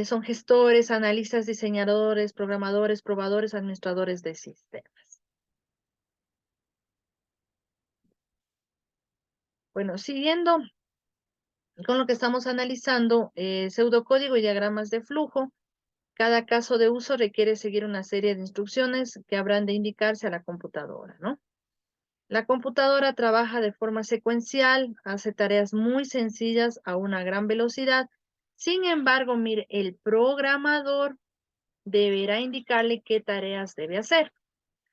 Son gestores, analistas, diseñadores, programadores, probadores, administradores de sistemas. Bueno, siguiendo con lo que estamos analizando, pseudocódigo y diagramas de flujo. Cada caso de uso requiere seguir una serie de instrucciones que habrán de indicarse a la computadora, ¿no? La computadora trabaja de forma secuencial, hace tareas muy sencillas a una gran velocidad. Sin embargo, mire, el programador deberá indicarle qué tareas debe hacer.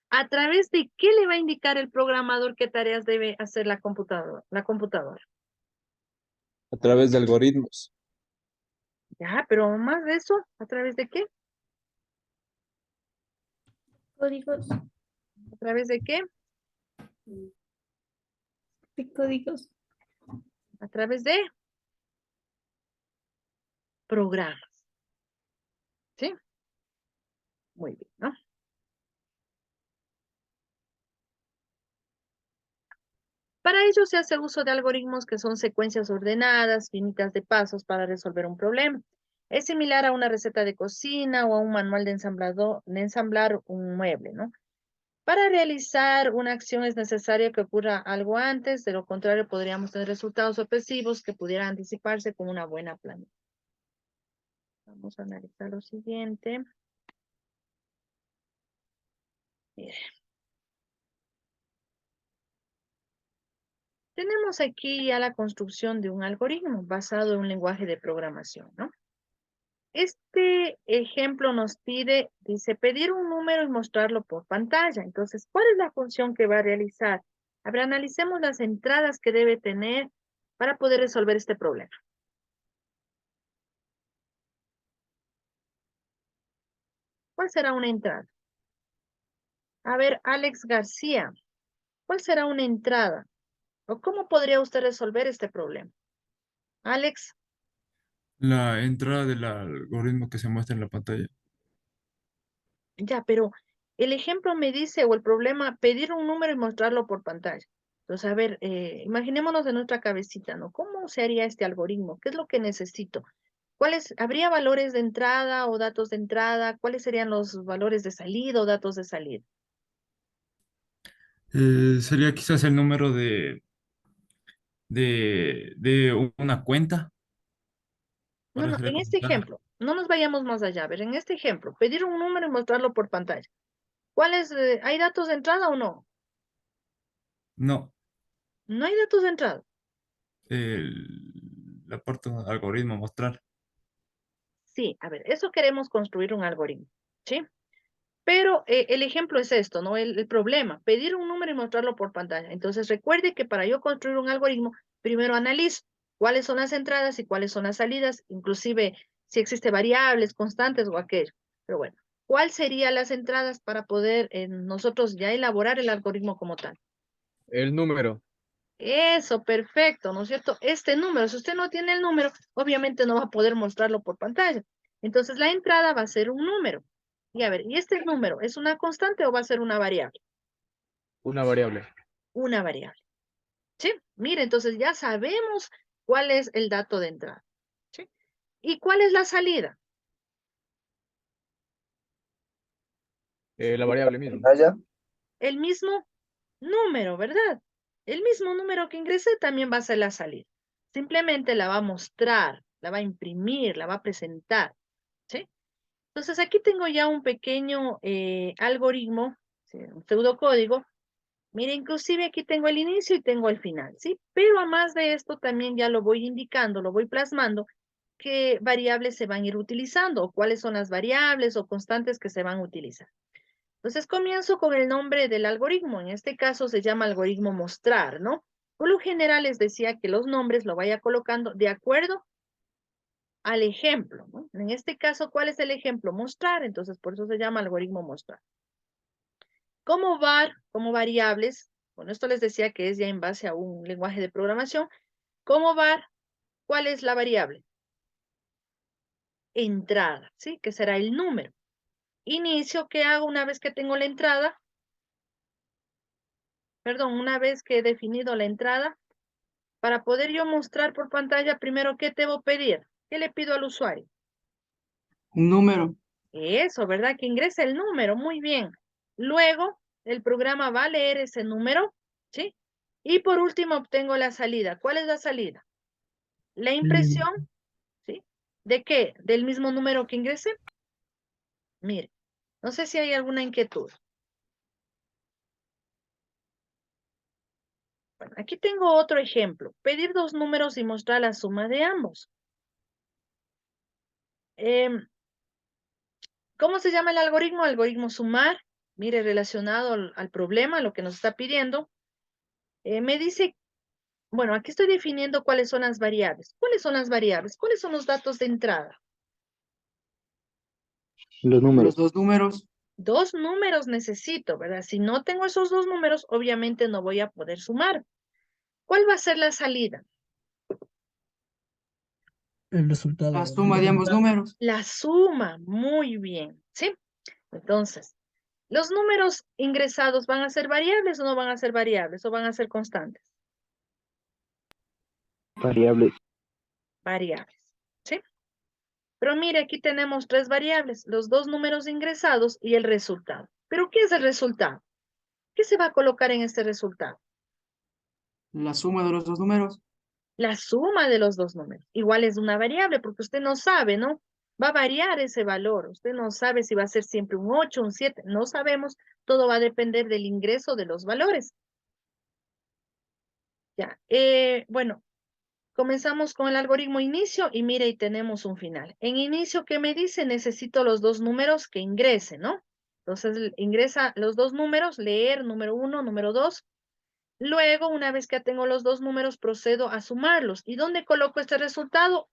¿A través de qué le va a indicar el programador qué tareas debe hacer la computadora? A través de algoritmos. Ya, pero más de eso, ¿a través de qué? Códigos. ¿A través de qué? ¿Qué códigos? A través de programas, ¿sí? Muy bien, ¿no? Para ello se hace uso de algoritmos que son secuencias ordenadas, finitas de pasos para resolver un problema. Es similar a una receta de cocina o a un manual de ensamblar un mueble, ¿no? Para realizar una acción es necesario que ocurra algo antes, de lo contrario podríamos tener resultados sorpresivos que pudieran anticiparse con una buena planificación. Vamos a analizar lo siguiente. Mire. Tenemos aquí ya la construcción de un algoritmo basado en un lenguaje de programación, ¿no? Este ejemplo nos pide, dice, pedir un número y mostrarlo por pantalla. Entonces, ¿cuál es la función que va a realizar? A ver, analicemos las entradas que debe tener para poder resolver este problema. ¿Cuál será una entrada? A ver, Alex García, ¿cuál será una entrada? ¿O cómo podría usted resolver este problema? Alex, La entrada del algoritmo que se muestra en la pantalla. ya, pero el ejemplo me dice, o el problema, pedir un número y mostrarlo por pantalla. Entonces, a ver, imaginémonos en nuestra cabecita, ¿no? ¿Cómo se haría este algoritmo? ¿Qué es lo que necesito? ¿Habría valores de entrada o datos de entrada? ¿Cuáles serían los valores de salida o datos de salida? Sería quizás el número de una cuenta No, para no, ser en este ejecutada. ejemplo, no nos vayamos más allá. A ver, en este ejemplo, pedir un número y mostrarlo por pantalla. ¿Cuáles, hay datos de entrada o no? No, No hay datos de entrada. la parte de algoritmo mostrar. Sí, a ver, eso queremos construir un algoritmo, ¿sí? Pero el ejemplo es esto, ¿no? El problema, pedir un número y mostrarlo por pantalla. Entonces recuerde que para yo construir un algoritmo, primero analizo cuáles son las entradas y cuáles son las salidas, inclusive si existe variables, constantes o aquello. Pero bueno, ¿cuál serían las entradas para poder nosotros ya elaborar el algoritmo como tal? El número. Eso, perfecto, ¿no es cierto? Este número, si usted no tiene el número, obviamente no va a poder mostrarlo por pantalla. Entonces la entrada va a ser un número. Y a ver, ¿y este número es una constante o va a ser una variable? Una variable. Una variable. ¿Sí? Mire, entonces ya sabemos cuál es el dato de entrada. ¿Sí? ¿Y cuál es la salida? La variable misma. El mismo número, ¿verdad? El mismo número que ingresé también va a ser la salida. Simplemente la va a mostrar, la va a imprimir, la va a presentar. ¿Sí? Entonces aquí tengo ya un pequeño algoritmo, ¿sí? Un pseudocódigo. Mire, inclusive aquí tengo el inicio y tengo el final, ¿sí? Pero a más de esto también ya lo voy indicando, lo voy plasmando, qué variables se van a ir utilizando o cuáles son las variables o constantes que se van a utilizar. Entonces comienzo con el nombre del algoritmo. En este caso se llama algoritmo mostrar, ¿no? Por lo general les decía que los nombres lo vaya colocando de acuerdo al ejemplo, ¿no? En este caso, ¿cuál es el ejemplo? Mostrar, entonces por eso se llama algoritmo mostrar. Como var, como variables, bueno, esto les decía que es ya en base a un lenguaje de programación. Como var, ¿cuál es la variable? Entrada, ¿sí? Que será el número. Inicio, ¿qué hago una vez que tengo la entrada? Perdón, una vez que he definido la entrada, para poder yo mostrar por pantalla, primero, ¿qué debo pedir? ¿Qué le pido al usuario? Un número. Eso, ¿verdad? Que ingrese el número, muy bien. Luego, el programa va a leer ese número, ¿sí? Y por último, obtengo la salida. ¿Cuál es la salida? La El impresión, número. ¿sí? ¿De qué? ¿Del mismo número que ingresé? Mire, no sé si hay alguna inquietud. Bueno, aquí tengo otro ejemplo. Pedir dos números y mostrar la suma de ambos. Em, ¿Cómo se llama el algoritmo? Algoritmo sumar. Mire, relacionado al problema, lo que nos está pidiendo. Me dice, bueno, aquí estoy definiendo cuáles son las variables. ¿Cuáles son las variables? ¿Cuáles son los datos de entrada? Los dos números. Dos números necesito, ¿verdad? Si no tengo esos dos números, obviamente no voy a poder sumar. ¿Cuál va a ser la salida? El resultado. La suma de ambos números. La suma, muy bien, ¿sí? Entonces, ¿los números ingresados van a ser variables o no van a ser variables o van a ser constantes? Variable. Variables, ¿sí? Pero mire, aquí tenemos tres variables, los dos números ingresados y el resultado. ¿Pero qué es el resultado? ¿Qué se va a colocar en este resultado? La suma de los dos números. La suma de los dos números. Igual es una variable porque usted no sabe, ¿no? Va a variar ese valor. Usted no sabe si va a ser siempre un 8, un 7. No sabemos. Todo va a depender del ingreso de los valores. Ya. Bueno, comenzamos con el algoritmo inicio y mire, y tenemos un final. En inicio, ¿qué me dice? Necesito los dos números que ingresen, ¿no? Entonces ingresa los dos números, leer número 1, número 2. Luego, una vez que tengo los dos números, procedo a sumarlos. ¿Y dónde coloco este resultado?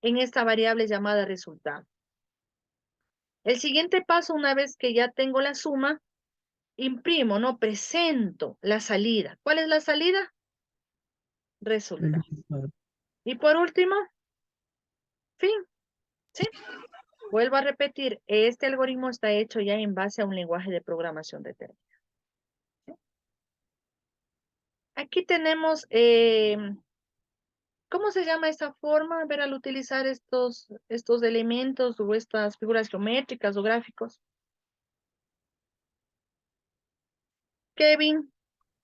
En esta variable llamada resultado. El siguiente paso, una vez que ya tengo la suma, imprimo, no presento la salida. ¿Cuál es la salida? El Resultado. resultado. Y por último, fin. ¿Sí? Vuelvo a repetir, este algoritmo está hecho ya en base a un lenguaje de programación determinado. ¿Sí? Aquí tenemos, ¿cómo se llama esta forma? A ver, al utilizar estos elementos o estas figuras geométricas o gráficos. Kevin,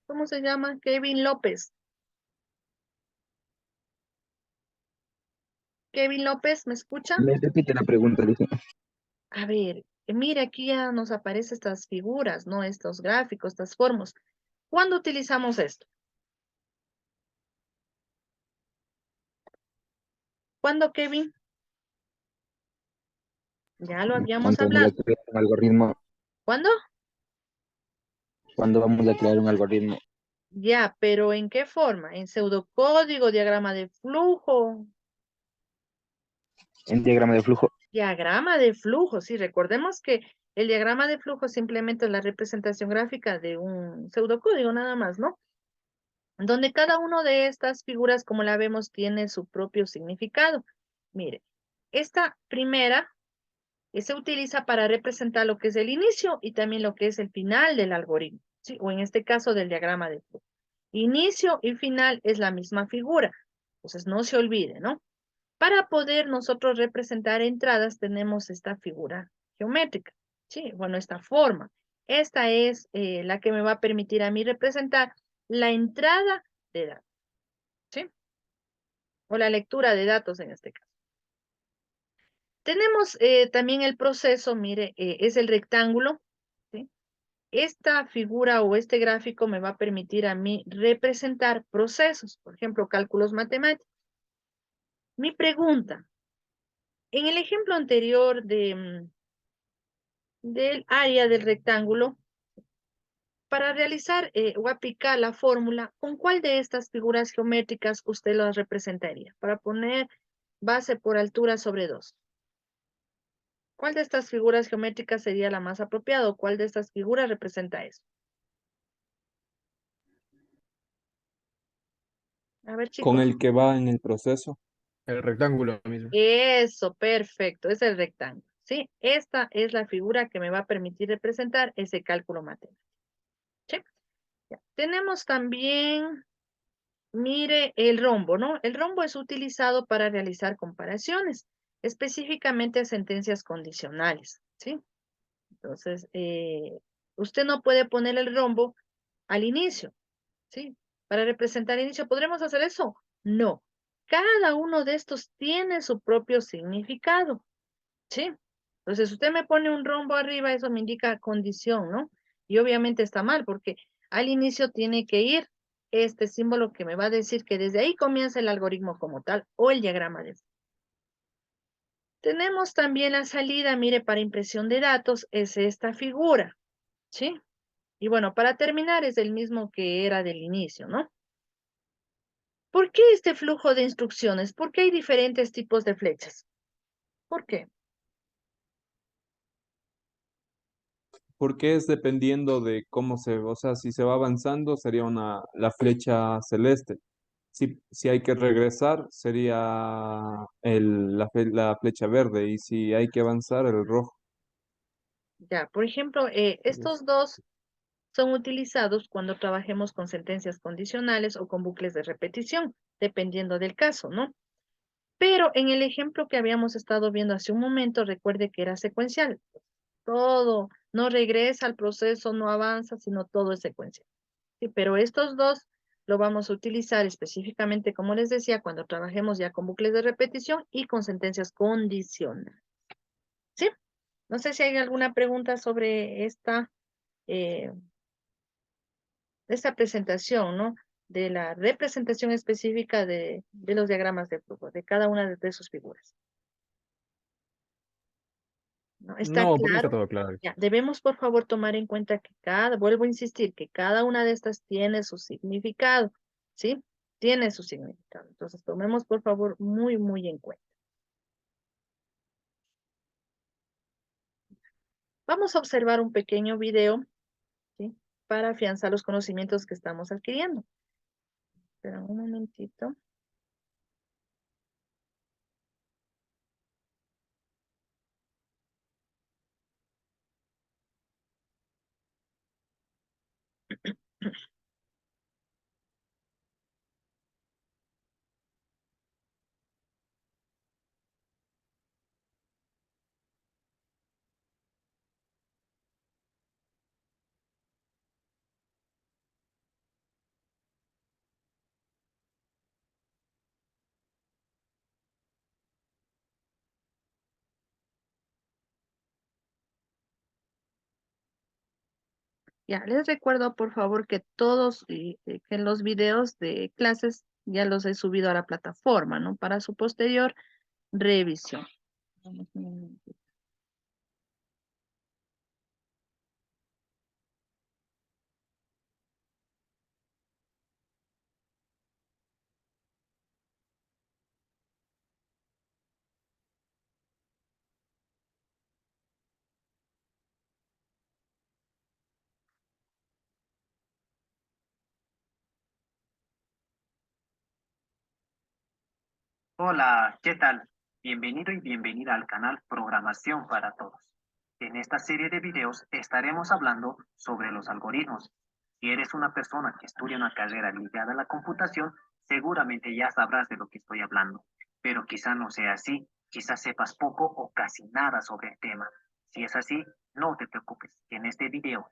¿cómo se llama? Kevin López. Kevin López, ¿me escucha? Me repite la pregunta, dice. A ver, mira, aquí ya nos aparecen estas figuras, ¿no? Estos gráficos, estas formas. ¿Cuándo utilizamos esto? ¿Cuándo, Kevin? Ya lo habíamos Cuando uno va a hablado. crear un algoritmo, ¿Cuándo? Cuando vamos a crear un algoritmo Ya, pero ¿en qué forma? ¿En pseudocódigo, diagrama de flujo? en diagrama de flujo. Diagrama de flujo, sí, recordemos que el diagrama de flujo simplemente es la representación gráfica de un pseudocódigo nada más, ¿no? Donde cada una de estas figuras, como la vemos, tiene su propio significado. Mire, esta primera se utiliza para representar lo que es el inicio y también lo que es el final del algoritmo, ¿sí? O en este caso del diagrama de flujo. Inicio y final es la misma figura, entonces no se olvide, ¿no? Para poder nosotros representar entradas tenemos esta figura geométrica, ¿sí? Bueno, esta forma. Esta es la que me va a permitir a mí representar la entrada de datos, ¿sí? O la lectura de datos en este caso. Tenemos también el proceso, mire, es el rectángulo, ¿sí? Esta figura o este gráfico me va a permitir a mí representar procesos, por ejemplo, cálculos matemáticos. Mi pregunta, en el ejemplo anterior del área del rectángulo, para realizar o aplicar la fórmula, ¿con cuál de estas figuras geométricas usted las representaría? Para poner base por altura sobre 2. ¿Cuál de estas figuras geométricas sería la más apropiada? ¿O cuál de estas figuras representa eso? A ver, Con chicos. el que va en el proceso. El rectángulo mismo. Eso, perfecto, es el rectángulo, ¿sí? Esta es la figura que me va a permitir representar ese cálculo matemático, ¿sí? Ya. Tenemos también, mire, el rombo, ¿no? El rombo es utilizado para realizar comparaciones, específicamente sentencias condicionales, ¿sí? Entonces, usted no puede poner el rombo al inicio, ¿sí? Para representar el inicio, ¿podremos hacer eso? No. Cada uno de estos tiene su propio significado, ¿sí? Entonces, usted me pone un rombo arriba, eso me indica condición, ¿no? Y obviamente está mal porque al inicio tiene que ir este símbolo que me va a decir que desde ahí comienza el algoritmo como tal o el diagrama de flujo. Tenemos también la salida, mire, para impresión de datos es esta figura, ¿sí? Y bueno, para terminar es el mismo que era del inicio, ¿no? ¿Por qué este flujo de instrucciones? ¿Por qué hay diferentes tipos de flechas? ¿Por qué? Porque es dependiendo de cómo o sea, si se va avanzando sería la flecha celeste. Si hay que regresar sería la flecha verde y si hay que avanzar el rojo. Ya, por ejemplo, estos dos son utilizados cuando trabajemos con sentencias condicionales o con bucles de repetición, dependiendo del caso, ¿no? Pero en el ejemplo que habíamos estado viendo hace un momento, recuerde que era secuencial. Todo no regresa al proceso, no avanza, sino todo es secuencial. Sí, pero estos dos lo vamos a utilizar específicamente, como les decía, cuando trabajemos ya con bucles de repetición y con sentencias condicionales. ¿Sí? No sé si hay alguna pregunta sobre eh, esta presentación, ¿no? De la representación específica de los diagramas de flujo, de cada una de sus figuras. ¿No? ¿Está No, por mí está claro? todo claro. Ya, debemos por favor tomar en cuenta que vuelvo a insistir, que cada una de estas tiene su significado, ¿sí? Tiene su significado. Entonces, tomemos por favor muy, muy en cuenta. Vamos a observar un pequeño video, ¿sí? Para afianzar los conocimientos que estamos adquiriendo. Espera un momentito. Ya, les recuerdo por favor que todos, que los videos de clases ya los he subido a la plataforma, ¿no? Para su posterior revisión. Vamos un momentito. Hola, ¿qué tal? Bienvenido y bienvenida al canal Programación para Todos. En esta serie de videos estaremos hablando sobre los algoritmos. Si eres una persona que estudia una carrera ligada a la computación, seguramente ya sabrás de lo que estoy hablando. Pero quizá no sea así, quizás sepas poco o casi nada sobre el tema. Si es así, no te preocupes, que en este video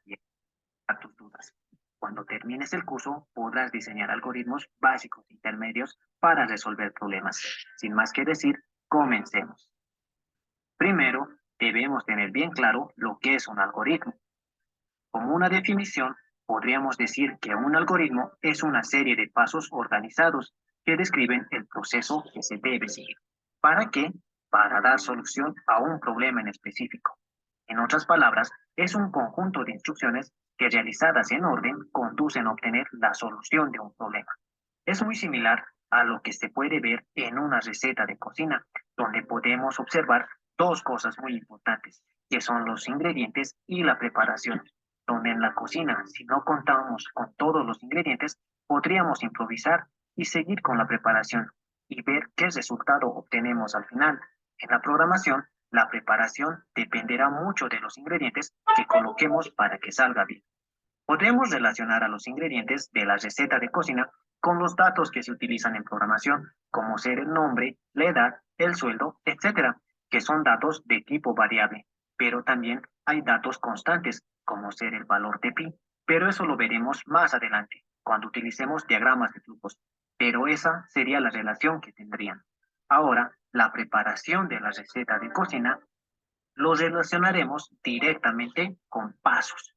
a tus dudas. Cuando termines el curso, podrás diseñar algoritmos básicos e intermedios para resolver problemas. Sin más que decir, comencemos. Primero, debemos tener bien claro lo que es un algoritmo. Como una definición, podríamos decir que un algoritmo es una serie de pasos organizados que describen el proceso que se debe seguir. ¿Para qué? Para dar solución a un problema en específico. En otras palabras, es un conjunto de instrucciones que realizadas en orden conducen a obtener la solución de un problema. Es muy similar a lo que se puede ver en una receta de cocina, donde podemos observar dos cosas muy importantes, que son los ingredientes y la preparación, donde en la cocina, si no contamos con todos los ingredientes, podríamos improvisar y seguir con la preparación y ver qué resultado obtenemos al final. En la programación, la preparación dependerá mucho de los ingredientes que coloquemos para que salga bien. Podemos relacionar a los ingredientes de la receta de cocina con los datos que se utilizan en programación, como ser el nombre, la edad, el sueldo, etcétera, que son datos de tipo variable. Pero también hay datos constantes, como ser el valor de pi, pero eso lo veremos más adelante, cuando utilicemos diagramas de flujos. Pero esa sería la relación que tendrían. Ahora, la preparación de la receta de cocina lo relacionaremos directamente con pasos,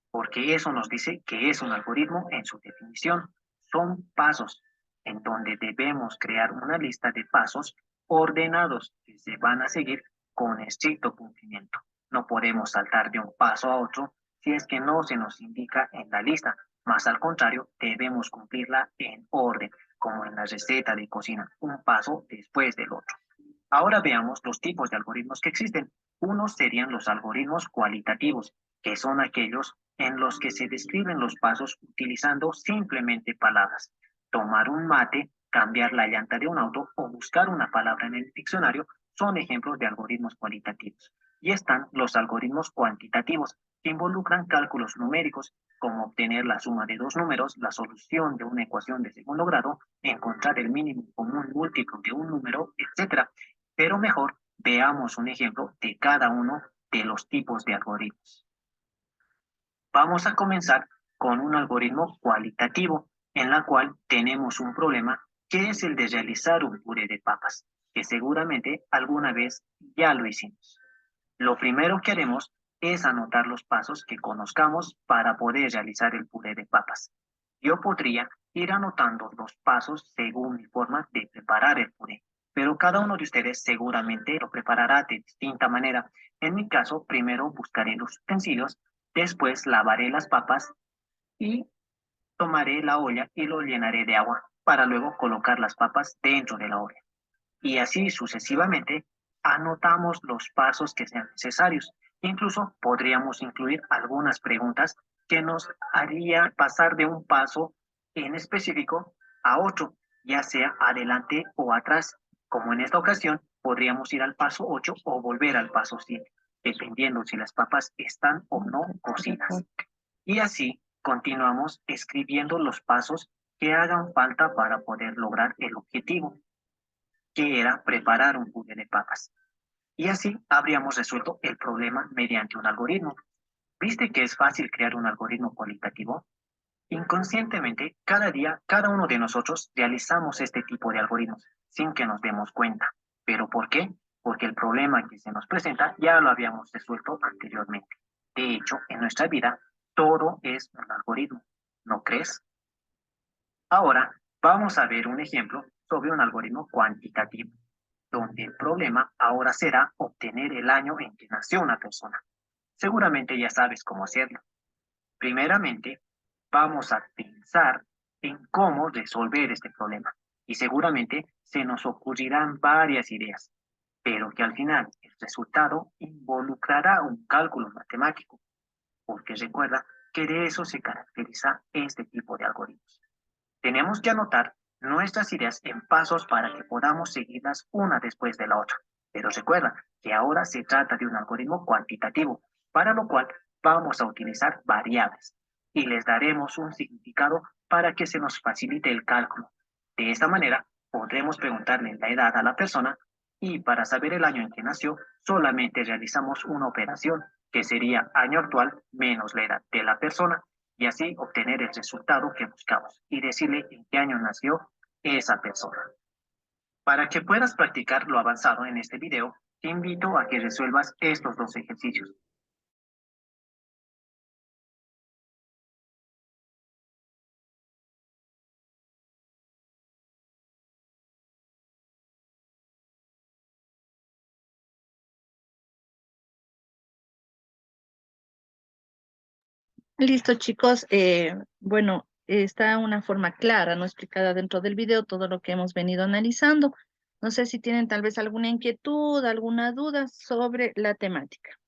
porque eso nos dice que es un algoritmo en su definición. Son pasos en donde debemos crear una lista de pasos ordenados que se van a seguir con estricto cumplimiento. No podemos saltar de un paso a otro si es que no se nos indica en la lista, más al contrario, debemos cumplirla en orden, como en la receta de cocina, un paso después del otro. Ahora veamos los tipos de algoritmos que existen. Unos serían los algoritmos cualitativos, que son aquellos en los que se describen los pasos utilizando simplemente palabras. Tomar un mate, cambiar la llanta de un auto o buscar una palabra en el diccionario son ejemplos de algoritmos cualitativos. Y están los algoritmos cuantitativos, que involucran cálculos numéricos, como obtener la suma de dos números, la solución de una ecuación de segundo grado, encontrar el mínimo común múltiplo de un número, etc. Pero mejor veamos un ejemplo de cada uno de los tipos de algoritmos. Vamos a comenzar con un algoritmo cualitativo, en la cual tenemos un problema que es el de realizar un puré de papas, que seguramente alguna vez ya lo hicimos. Lo primero que haremos es anotar los pasos que conozcamos para poder realizar el puré de papas. Yo podría ir anotando los pasos según mi forma de preparar el puré, pero cada uno de ustedes seguramente lo preparará de distinta manera. En mi caso, primero buscaré los utensilios, después lavaré las papas y tomaré la olla y lo llenaré de agua para luego colocar las papas dentro de la olla. Y así sucesivamente anotamos los pasos que sean necesarios. Incluso podríamos incluir algunas preguntas que nos haría pasar de un paso en específico a otro, ya sea adelante o atrás. Como en esta ocasión, podríamos ir al paso 8 o volver al paso 7, dependiendo si las papas están o no cocidas. Y así continuamos escribiendo los pasos que hagan falta para poder lograr el objetivo, que era preparar un puré de papas. Y así habríamos resuelto el problema mediante un algoritmo. ¿Viste que es fácil crear un algoritmo cualitativo? Inconscientemente, cada día, cada uno de nosotros realizamos este tipo de algoritmos sin que nos demos cuenta. ¿Pero por qué? Porque el problema que se nos presenta ya lo habíamos resuelto anteriormente. De hecho, en nuestra vida, todo es un algoritmo. ¿No crees? Ahora, vamos a ver un ejemplo sobre un algoritmo cuantitativo, donde el problema ahora será obtener el año en que nació una persona. Seguramente ya sabes cómo hacerlo. Primeramente, vamos a pensar en cómo resolver este problema y seguramente se nos ocurrirán varias ideas, pero que al final el resultado involucrará un cálculo matemático, porque recuerda que de eso se caracteriza este tipo de algoritmos. Tenemos que anotar nuestras ideas en pasos para que podamos seguirlas una después de la otra. Pero recuerda que ahora se trata de un algoritmo cuantitativo, para lo cual vamos a utilizar variables y les daremos un significado para que se nos facilite el cálculo. De esta manera, podremos preguntarle la edad a la persona y para saber el año en que nació, solamente realizamos una operación que sería año actual menos la edad de la persona y así obtener el resultado que buscamos y decirle en qué año nació esa persona. Para que puedas practicar lo avanzado en este video, te invito a que resuelvas estos dos ejercicios. Listo, chicos. Bueno, está una forma clara, no explicada dentro del video, todo lo que hemos venido analizando. No sé si tienen tal vez alguna inquietud, alguna duda sobre la temática.